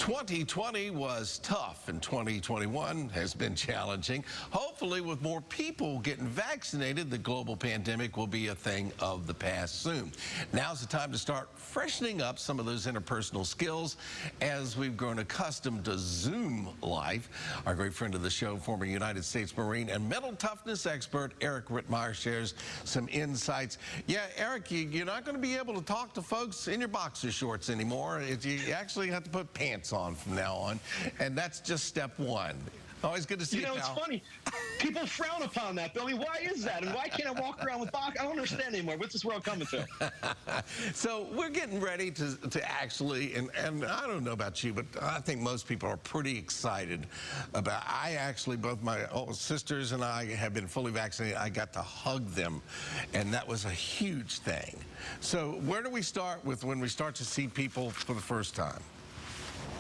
2020 was tough and 2021 has been challenging. Hopefully, with more people getting vaccinated, the global pandemic will be a thing of the past soon. Now's the time to start freshening up some of those interpersonal skills as we've grown accustomed to Zoom life. Our great friend of the show, former United States Marine and mental toughness expert Eric Rittmeyer shares some insights. Yeah, Eric, you're not going to be able to talk to folks in your boxer shorts anymore. You actually have to put pants on from now on, and that's just step one. Always good to see you. You know, it's funny. People frown upon that, Billy. Why is that? And why can't I walk around with box? I don't understand anymore. What's this world coming to? So we're getting ready to actually, and I don't know about you, but I think most people are pretty excited about. Both my old sisters and I have been fully vaccinated. I got to hug them, and that was a huge thing. So where do we start with when we start to see people for the first time?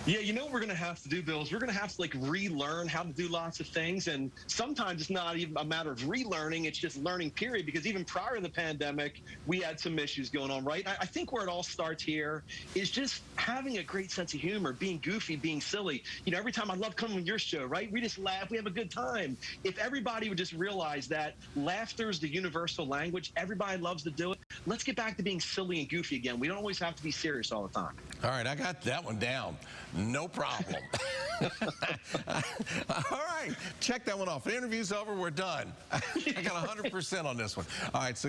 Yeah, you know what we're going to have to do, Bill, is we're going to have to relearn how to do lots of things. And sometimes it's not even a matter of relearning. It's just learning, period, because even prior to the pandemic, we had some issues going on, right? I think where it all starts here is just having a great sense of humor, being goofy, being silly. You know, every time I love coming to your show, right? We just laugh. We have a good time. If everybody would just realize that laughter is the universal language, everybody loves to do it. Let's get back to being silly and goofy again. We don't always have to be serious all the time. All right, I got that one down. No problem. All right, check that one off. The interview's over. We're done. I got 100% on this one. All right, so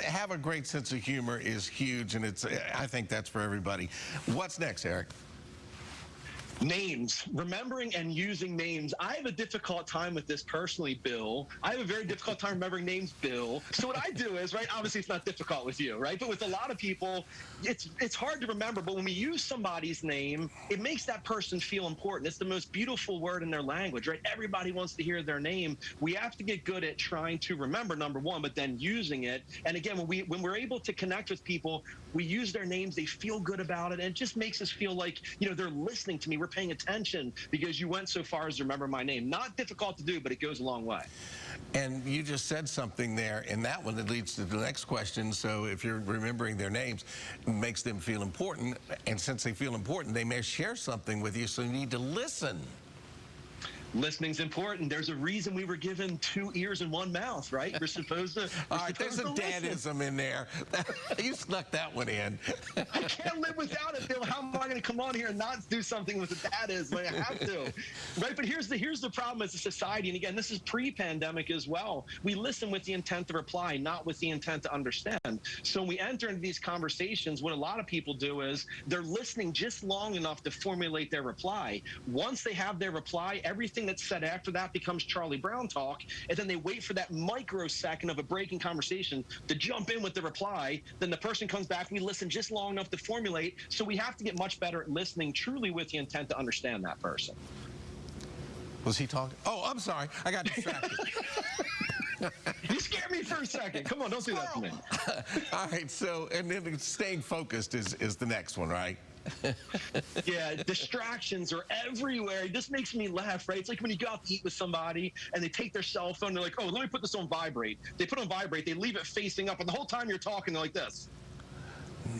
have a great sense of humor is huge, and I think that's for everybody. What's next, Eric? Names, remembering and using names. I have a difficult time with this personally, Bill. I have a very difficult time remembering names, Bill. So what I do is, right, obviously it's not difficult with you, right? But with a lot of people, it's hard to remember. But when we use somebody's name, it makes that person feel important. It's the most beautiful word in their language, right? Everybody wants to hear their name. We have to get good at trying to remember, number one, but then using it. And again, when we're able to connect with people, we use their names, they feel good about it, and it just makes us feel like, you know, they're listening to me. We're paying attention because you went so far as to remember my name. Not difficult to do, but it goes a long way. And you just said something there in that one that leads to the next question. So if you're remembering their names, it makes them feel important. And since they feel important, they may share something with you, so you need to listen. Listening's important. There's a reason we were given 2 ears and 1 mouth, right? We're supposed to. All right, there's some dadism in there. You snuck that one in. I can't live without it, Bill. How am I going to come on here and not do something with the dadism? I have to, right? But here's the problem as a society, and again, this is pre-pandemic as well. We listen with the intent to reply, not with the intent to understand. So when we enter into these conversations, what a lot of people do is they're listening just long enough to formulate their reply. Once they have their reply, everything that's said after that becomes Charlie Brown talk, and then they wait for that microsecond of a breaking conversation to jump in with the reply. Then the person comes back. We listen just long enough to formulate. So we have to get much better at listening truly with the intent to understand that person. Was he talking? Oh, I'm sorry. I got distracted. You scared me for a second. Come on, don't do that to me. All right, so, and then staying focused is the next one, right? Yeah, distractions are everywhere. It just makes me laugh, right? It's like when you go out to eat with somebody and they take their cell phone, they're like, oh, let me put this on vibrate. They put it on vibrate, they leave it facing up, and the whole time you're talking, they're like this.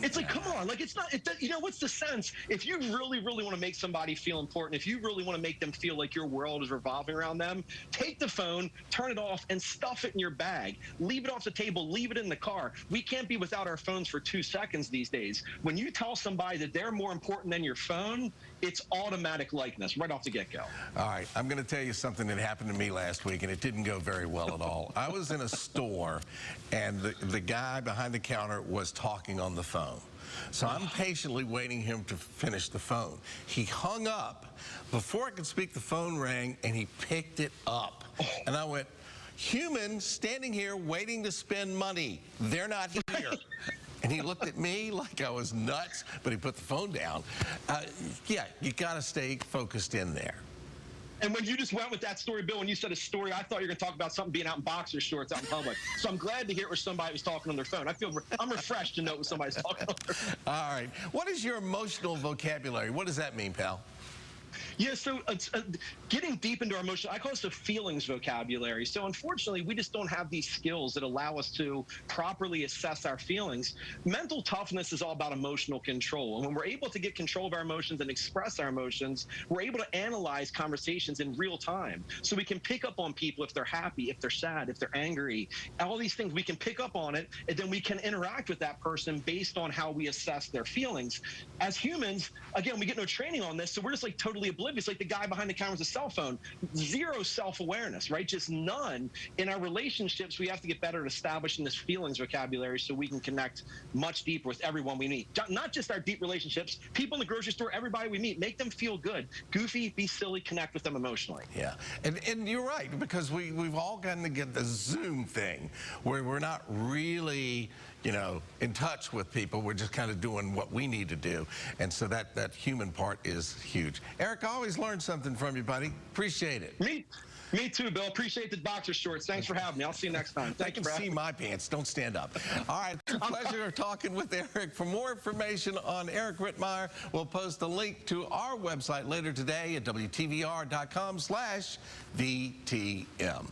It's like, come on, like it's not, you know, what's the sense? If you really, really want to make somebody feel important, if you really want to make them feel like your world is revolving around them, take the phone, turn it off, and stuff it in your bag. Leave it off the table, leave it in the car. We can't be without our phones for 2 seconds these days. When you tell somebody that they're more important than your phone, it's automatic likeness right off the get-go. All right, I'm going to tell you something that happened to me last week, and it didn't go very well at all. I was in a store, and the guy behind the counter was talking on the phone. So I'm patiently waiting him to finish the phone. He hung up. Before I could speak, the phone rang, and he picked it up. And I went, human standing here waiting to spend money. They're not here. And he looked at me like I was nuts, but he put the phone down. Yeah, you got to stay focused in there. And when you just went with that story, Bill, when you said a story, I thought you were going to talk about something being out in boxer shorts out in public. So I'm glad to hear it was somebody was talking on their phone. I'm refreshed to know it was somebody's talking on their phone. All right. What is your emotional vocabulary? What does that mean, pal? Yeah, so getting deep into our emotion, I call this a feelings vocabulary. So unfortunately, we just don't have these skills that allow us to properly assess our feelings. Mental toughness is all about emotional control. And when we're able to get control of our emotions and express our emotions, we're able to analyze conversations in real time. So we can pick up on people if they're happy, if they're sad, if they're angry, all these things, we can pick up on it, and then we can interact with that person based on how we assess their feelings. As humans, again, we get no training on this, so we're just like totally oblivious, like the guy behind the counter with a cell phone. Zero self-awareness, right? Just none. In our relationships, we have to get better at establishing this feelings vocabulary so we can connect much deeper with everyone we meet. Not just our deep relationships, people in the grocery store, everybody we meet, make them feel good. Goofy, be silly, connect with them emotionally. Yeah, and you're right, because we've all gotten to get the Zoom thing where we're not really, you know, in touch with people. We're just kind of doing what we need to do. And so that human part is huge. Eric, I always learn something from you, buddy. Appreciate it. Me too, Bill. Appreciate the boxer shorts. Thanks for having me. I'll see you next time. Thank you. See my pants. Don't stand up. All right. Pleasure talking with Eric. For more information on Eric Rittmeyer, we'll post a link to our website later today at WTVR.com/VTM.